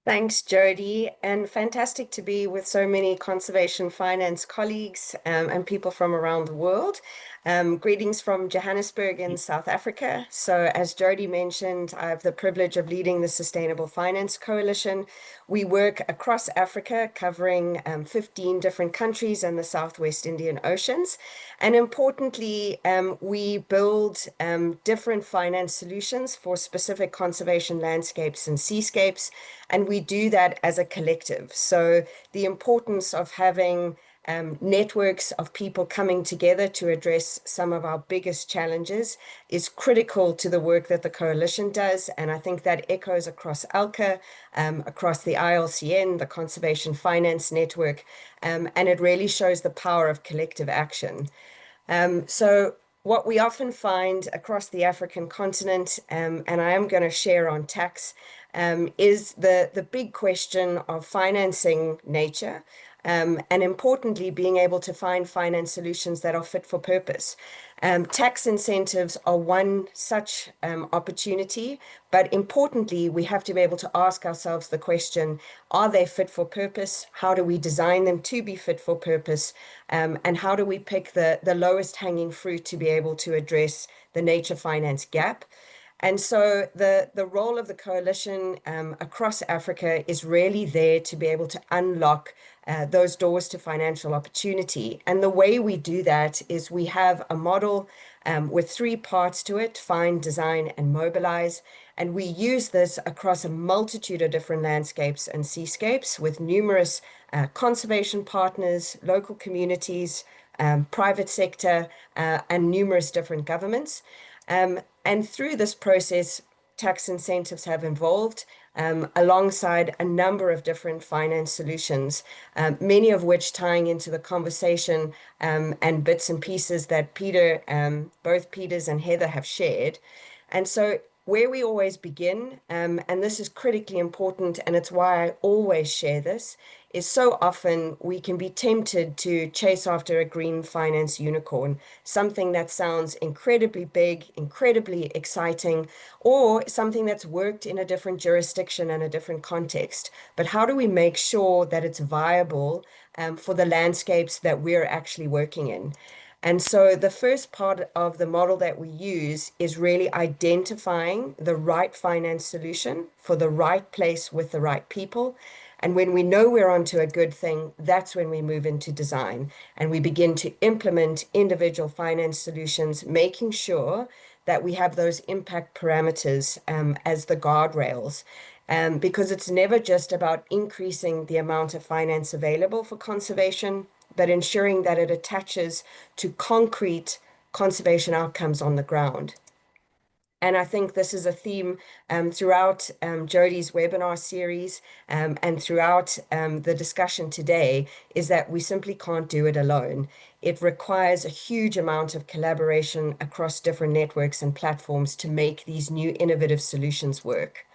Thanks, Jody, and fantastic to be with so many conservation finance colleagues and people from around the world. Greetings from Johannesburg in South Africa. So as Jody mentioned, I have the privilege of leading the Sustainable Finance Coalition. We work across Africa, covering 15 different countries and the Southwest Indian Oceans. And importantly, we build different finance solutions for specific conservation landscapes and seascapes. And we do that as a collective. So the importance of having networks of people coming together to address some of our biggest challenges is critical to the work that the coalition does. And I think that echoes across ALCA, across the ILCN, the Conservation Finance Network, and it really shows the power of collective action. So what we often find across the African continent, and I am going to share on tax, is the big question of financing nature. And importantly, being able to find finance solutions that are fit for purpose. Tax incentives are one such opportunity, but importantly, we have to be able to ask ourselves the question, are they fit for purpose? How do we design them to be fit for purpose? And how do we pick the lowest hanging fruit to be able to address the nature finance gap? And so the role of the coalition across Africa is really there to be able to unlock those doors to financial opportunity. And the way we do that is we have a model with 3 parts to it: find, design, and mobilize. And we use this across a multitude of different landscapes and seascapes with numerous conservation partners, local communities, private sector, and numerous different governments. And through this process, tax incentives have evolved alongside a number of different finance solutions, many of which tying into the conversation and bits and pieces that both Peters and Heather have shared. And so where we always begin, and this is critically important, and it's why I always share this, is so often we can be tempted to chase after a green finance unicorn, something that sounds incredibly big, incredibly exciting, or something that's worked in a different jurisdiction and a different context. But how do we make sure that it's viable for the landscapes that we're actually working in? And so the first part of the model that we use is really identifying the right finance solution for the right place with the right people. And when we know we're onto a good thing, that's when we move into design and we begin to implement individual finance solutions, making sure that we have those impact parameters as the guardrails. Because it's never just about increasing the amount of finance available for conservation, but ensuring that it attaches to concrete conservation outcomes on the ground. And I think this is a theme throughout Jody's webinar series and throughout the discussion today, is that we simply can't do it alone. It requires a huge amount of collaboration across different networks and platforms to make these new innovative solutions work.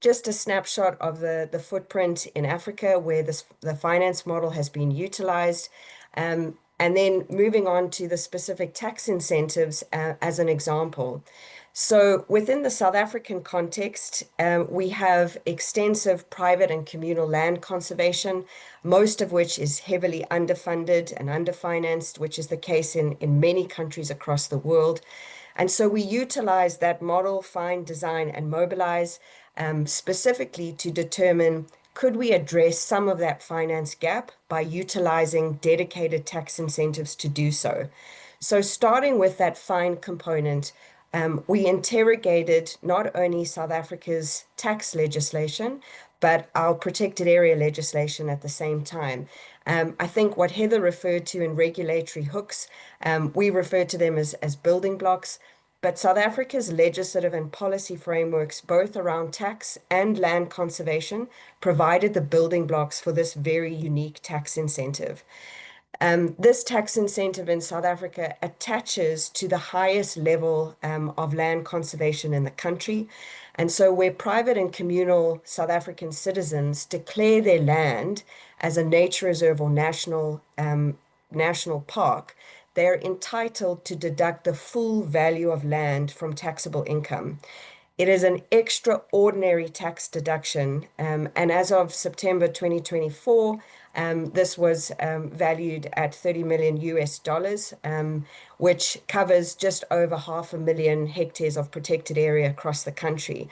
Just a snapshot of the footprint in Africa where the finance model has been utilized. And then moving on to the specific tax incentives as an example. So within the South African context, we have extensive private and communal land conservation, most of which is heavily underfunded and underfinanced, which is the case in many countries across the world. And so we utilize that model, find, design, and mobilize specifically to determine, could we address some of that finance gap by utilizing dedicated tax incentives to do so? So starting with that fine component, we interrogated not only South Africa's tax legislation, but our protected area legislation at the same time. I think what Heather referred to in regulatory hooks, we refer to them as building blocks. But South Africa's legislative and policy frameworks, both around tax and land conservation, provided the building blocks for this very unique tax incentive. This tax incentive in South Africa attaches to the highest level of land conservation in the country. And so where private and communal South African citizens declare their land as a nature reserve or national park, they're entitled to deduct the full value of land from taxable income. It is an extraordinary tax deduction, and as of September 2024, this was valued at $30 million US, which covers just over 500,000 hectares of protected area across the country.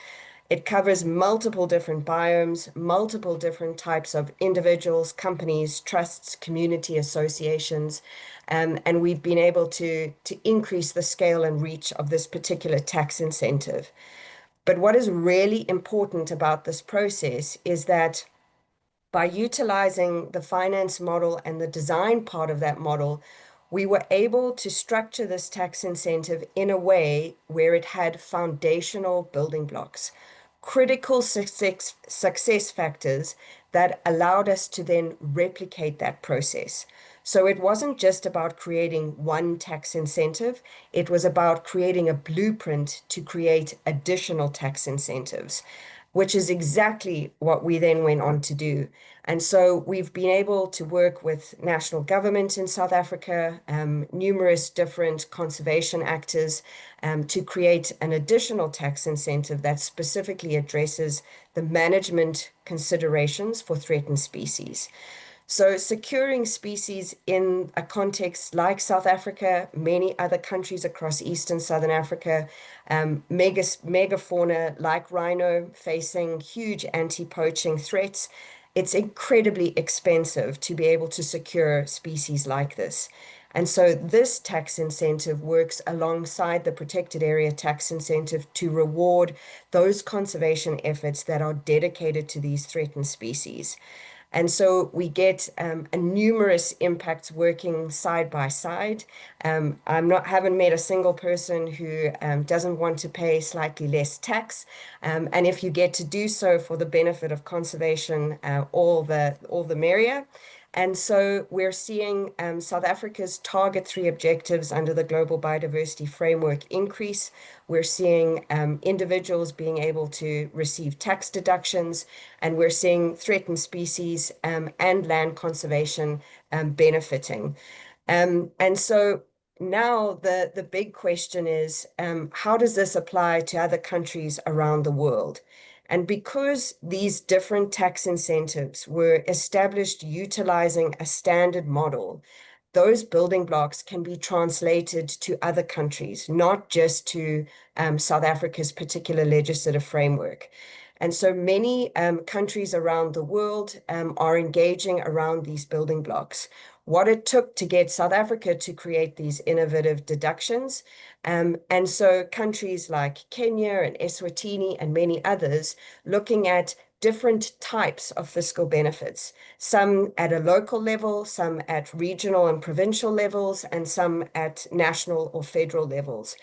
It covers multiple different biomes, multiple different types of individuals, companies, trusts, community associations, and we've been able to increase the scale and reach of this particular tax incentive. But what is really important about this process is that by utilizing the finance model and the design part of that model, we were able to structure this tax incentive in a way where it had foundational building blocks, critical success factors that allowed us to then replicate that process. So it wasn't just about creating one tax incentive, it was about creating a blueprint to create additional tax incentives, which is exactly what we then went on to do. And so we've been able to work with national government in South Africa, numerous different conservation actors, to create an additional tax incentive that specifically addresses the management considerations for threatened species. So securing species in a context like South Africa, many other countries across East and Southern Africa, megafauna like rhino facing huge anti-poaching threats, it's incredibly expensive to be able to secure species like this. And so this tax incentive works alongside the protected area tax incentive to reward those conservation efforts that are dedicated to these threatened species. And so we get numerous impacts working side by side. Haven't met a single person who doesn't want to pay slightly less tax. And if you get to do so for the benefit of conservation, all the merrier. And so we're seeing South Africa's target 3 objectives under the Global Biodiversity Framework increase. We're seeing individuals being able to receive tax deductions, and we're seeing threatened species and land conservation benefiting. And so now the big question is, how does this apply to other countries around the world? And because these different tax incentives were established utilizing a standard model, those building blocks can be translated to other countries, not just to South Africa's particular legislative framework. And so many countries around the world are engaging around these building blocks. What it took to get South Africa to create these innovative deductions. And so countries like Kenya and Eswatini and many others looking at different types of fiscal benefits, some at a local level, some at regional and provincial levels, and some at national or federal levels.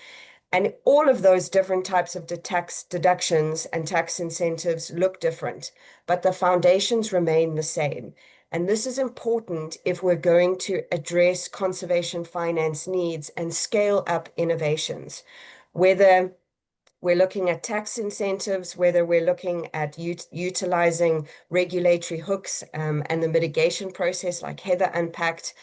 And all of those different types of tax deductions and tax incentives look different, but the foundations remain the same. And this is important if we're going to address conservation finance needs and scale up innovations, whether we're looking at tax incentives, whether we're looking at utilizing regulatory hooks and the mitigation process like Heather unpacked,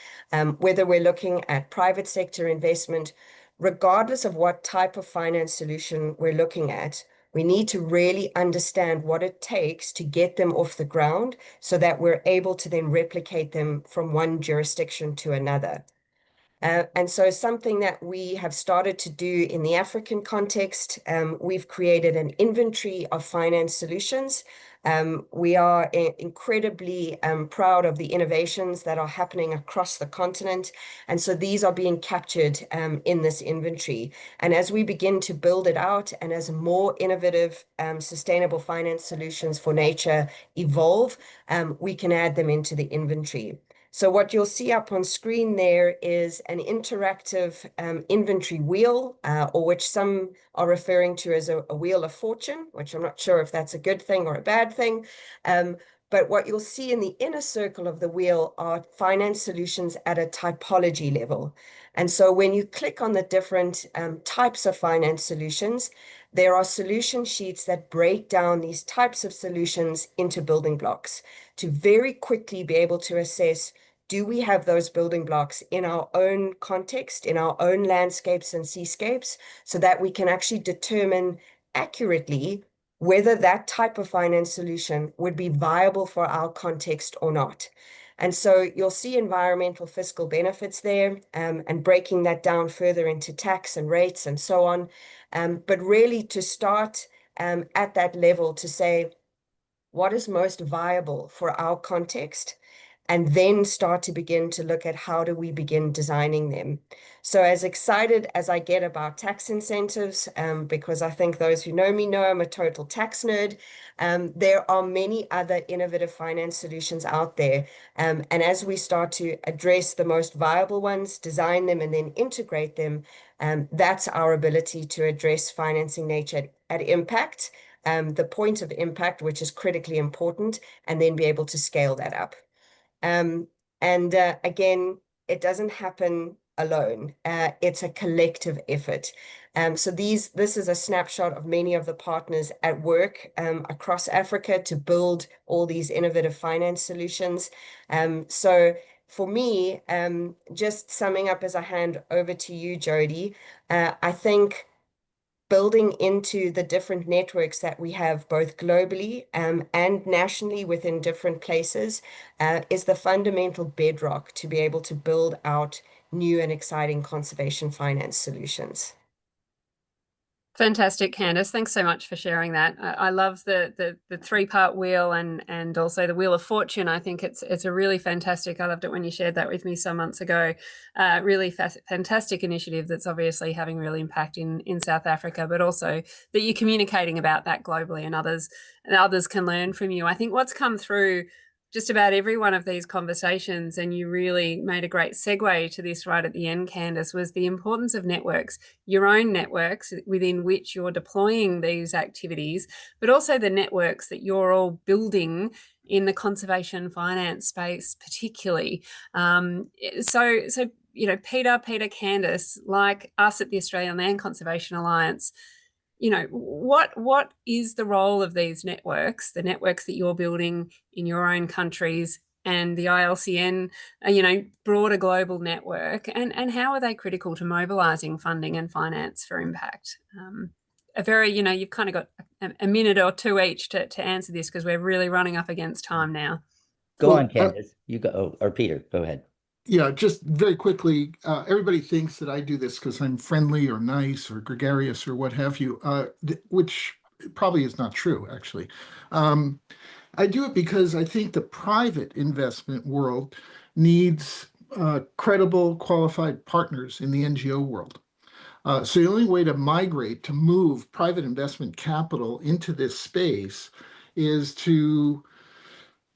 whether we're looking at private sector investment, regardless of what type of finance solution we're looking at, we need to really understand what it takes to get them off the ground so that we're able to then replicate them from one jurisdiction to another. And so something that we have started to do in the African context, we've created an inventory of finance solutions. We are incredibly proud of the innovations that are happening across the continent. And so these are being captured in this inventory. And as we begin to build it out and as more innovative, sustainable finance solutions for nature evolve, we can add them into the inventory. So what you'll see up on screen there is an interactive inventory wheel, or which some are referring to as a wheel of fortune, which I'm not sure if that's a good thing or a bad thing. But what you'll see in the inner circle of the wheel are finance solutions at a typology level. And so when you click on the different types of finance solutions, there are solution sheets that break down these types of solutions into building blocks to very quickly be able to assess, do we have those building blocks in our own context, in our own landscapes and seascapes, so that we can actually determine accurately whether that type of finance solution would be viable for our context or not. And so you'll see environmental fiscal benefits there, and breaking that down further into tax and rates and so on. But really to start at that level to say, what is most viable for our context? And then start to begin to look at how do we begin designing them. So as excited as I get about tax incentives, because I think those who know me know I'm a total tax nerd, there are many other innovative finance solutions out there. And as we start to address the most viable ones, design them, and then integrate them, that's our ability to address financing nature at impact, the point of impact, which is critically important, and then be able to scale that up. Again, it doesn't happen alone. It's a collective effort. So this is a snapshot of many of the partners at work across Africa to build all these innovative finance solutions. So for me, just summing up as I hand over to you, Jody, I think building into the different networks that we have both globally and nationally within different places is the fundamental bedrock to be able to build out new and exciting conservation finance solutions. Fantastic, Candice. Thanks so much for sharing that. I love the 3-part wheel and also the wheel of fortune. I think it's a really fantastic. I loved it when you shared that with me some months ago. Really fantastic initiative that's obviously having real impact in South Africa, but also that you're communicating about that globally and others can learn from you. I think what's come through just about every one of these conversations, and you really made a great segue to this right at the end, Candice, was the importance of networks, your own networks within which you're deploying these activities, but also the networks that you're all building in the conservation finance space, particularly. So Peter, Candice, like us at the Australian Land Conservation Alliance, what is the role of these networks, the networks that you're building in your own countries, and the ILCN, broader global network, and how are they critical to mobilising funding and finance for impact? You've kind of got a minute or two each to answer this, because we're really running up against time now. Go on, Candice. You go, or Peter, go ahead. Yeah, just very quickly, everybody thinks that I do this because I'm friendly or nice or gregarious or what have you, which probably is not true, actually. I do it because I think the private investment world needs credible, qualified partners in the NGO world. So the only way to migrate, to move private investment capital into this space is to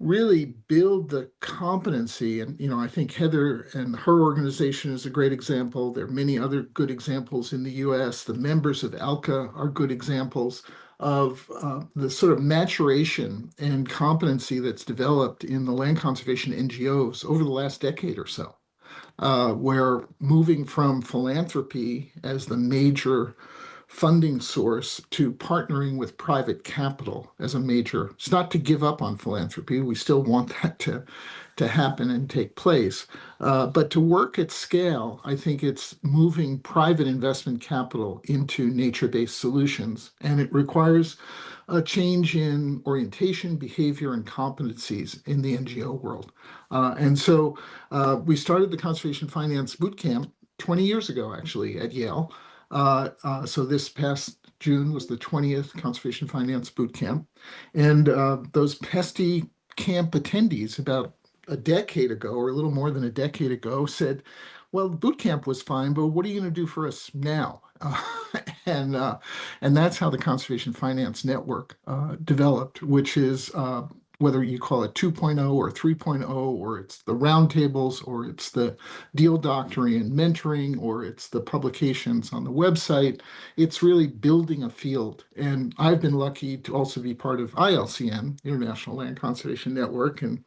really build the competency. And, I think Heather and her organization is a great example. There are many other good examples in the US. The members of ALCA are good examples of the sort of maturation and competency that's developed in the land conservation NGOs over the last decade or so, where moving from philanthropy as the major funding source to partnering with private capital as a major. It's not to give up on philanthropy. We still want that to happen and take place. But to work at scale, I think it's moving private investment capital into nature-based solutions. And it requires a change in orientation, behavior, and competencies in the NGO world. And so we started the Conservation Finance Bootcamp 20 years ago, actually, at Yale. So this past June was the 20th Conservation Finance Bootcamp. And those pesky camp attendees about a decade ago, or a little more than a decade ago, said, well, the boot camp was fine, but what are you going to do for us now? And that's how the Conservation Finance Network developed, which is whether you call it 2.0 or 3.0, or it's the roundtables, or it's the deal doctoring and mentoring, or it's the publications on the website. It's really building a field. And I've been lucky to also be part of ILCN, International Land Conservation Network, and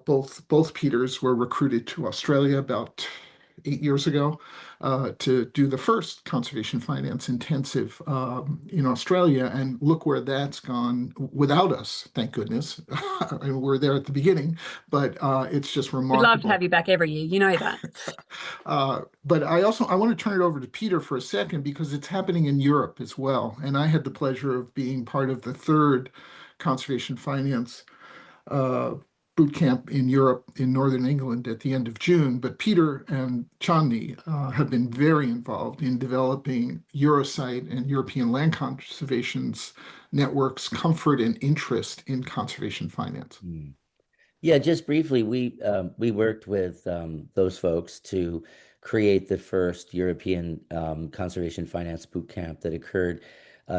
both Peters were recruited to Australia about 8 years ago to do the first conservation finance intensive in Australia. And look where that's gone without us, thank goodness. I mean, we're there at the beginning, but it's just remarkable. We'd love to have you back every year, you know that. But I want to turn it over to Peter for a second, because it's happening in Europe as well. And I had the pleasure of being part of the third conservation finance boot camp in Europe, in Northern England at the end of June. But Peter and Chandni have been very involved in developing Eurosite and European Land Conservation's networks' comfort and interest in conservation finance. Yeah, just briefly, we worked with those folks to create the first European conservation finance boot camp that occurred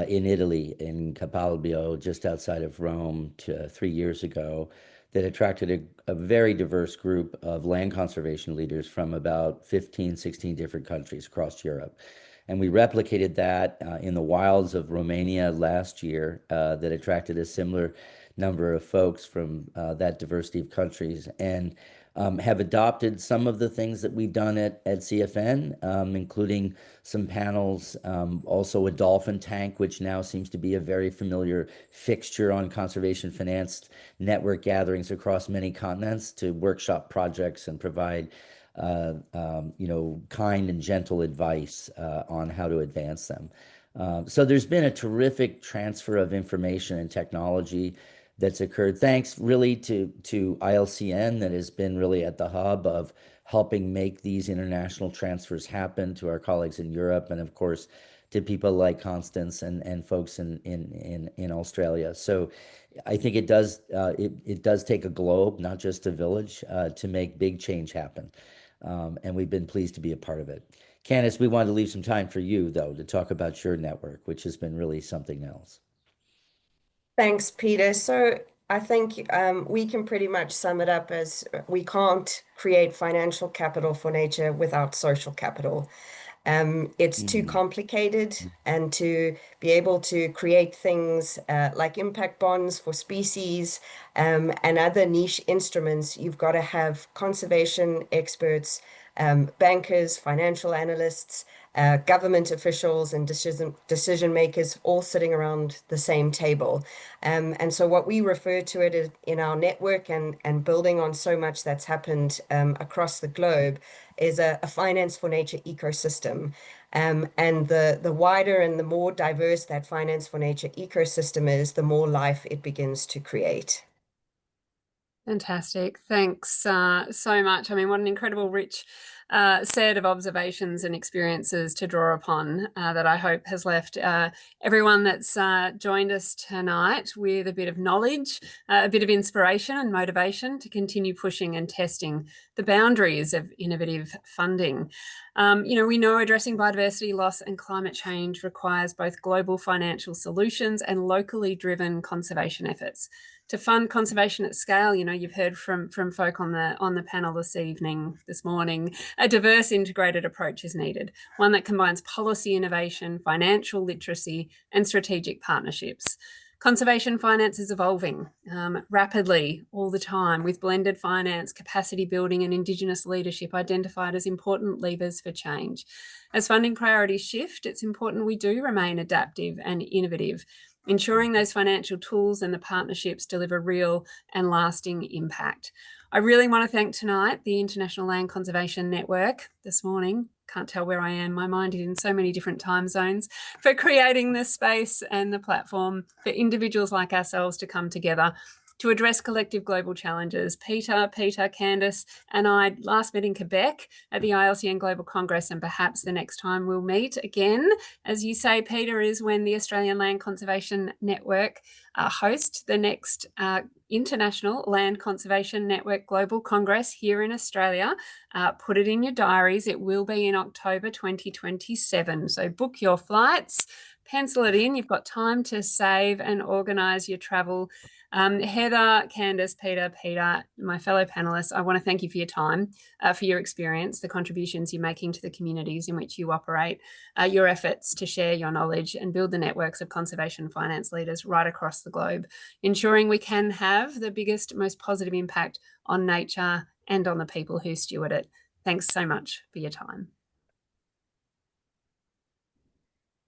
in Italy, in Capalbio, just outside of Rome, 3 years ago, that attracted a very diverse group of land conservation leaders from about 15, 16 different countries across Europe. And we replicated that in the wilds of Romania last year, that attracted a similar number of folks from that diversity of countries, and have adopted some of the things that we've done at CFN, including some panels, also a dolphin tank, which now seems to be a very familiar fixture on conservation finance network gatherings across many continents, to workshop projects and provide kind and gentle advice on how to advance them. So there's been a terrific transfer of information and technology that's occurred, thanks really to ILCN, that has been really at the hub of helping make these international transfers happen, to our colleagues in Europe, and of course to people like Constance and folks in Australia. So I think it does take a globe, not just a village, to make big change happen. And we've been pleased to be a part of it. Candice, we wanted to leave some time for you, though, to talk about your network, which has been really something else. Thanks, Peter. So I think we can pretty much sum it up as we can't create financial capital for nature without social capital. It's too complicated, and to be able to create things like impact bonds for species and other niche instruments, you've got to have conservation experts, bankers, financial analysts, government officials, and decision makers all sitting around the same table. And so what we refer to it in our network, and building on so much that's happened across the globe, is a finance for nature ecosystem. And the wider and the more diverse that finance for nature ecosystem is, the more life it begins to create. Fantastic. Thanks so much. I mean, what an incredible, rich set of observations and experiences to draw upon that I hope has left everyone that's joined us tonight with a bit of knowledge, a bit of inspiration and motivation to continue pushing and testing the boundaries of innovative funding. We know addressing biodiversity loss and climate change requires both global financial solutions and locally driven conservation efforts. To fund conservation at scale, you've heard from folk on the panel this morning, a diverse integrated approach is needed, one that combines policy innovation, financial literacy, and strategic partnerships. Conservation finance is evolving rapidly all the time, with blended finance, capacity building, and Indigenous leadership identified as important levers for change. As funding priorities shift, it's important we do remain adaptive and innovative, ensuring those financial tools and the partnerships deliver real and lasting impact. I really want to thank tonight the International Land Conservation Network this morning. Can't tell where I am. My mind is in so many different time zones, for creating this space and the platform for individuals like ourselves to come together to address collective global challenges. Peter, Candace, and I last met in Quebec at the ILCN Global Congress, and perhaps the next time we'll meet again, as you say, Peter, is when the Australian Land Conservation Network hosts the next International Land Conservation Network Global Congress here in Australia. Put it in your diaries. It will be in October 2027. So book your flights, pencil it in. You've got time to save and organise your travel. Heather, Candace, Peter, my fellow panelists, I want to thank you for your time, for your experience, the contributions you're making to the communities in which you operate, your efforts to share your knowledge and build the networks of conservation finance leaders right across the globe, ensuring we can have the biggest, most positive impact on nature and on the people who steward it. Thanks so much for your time.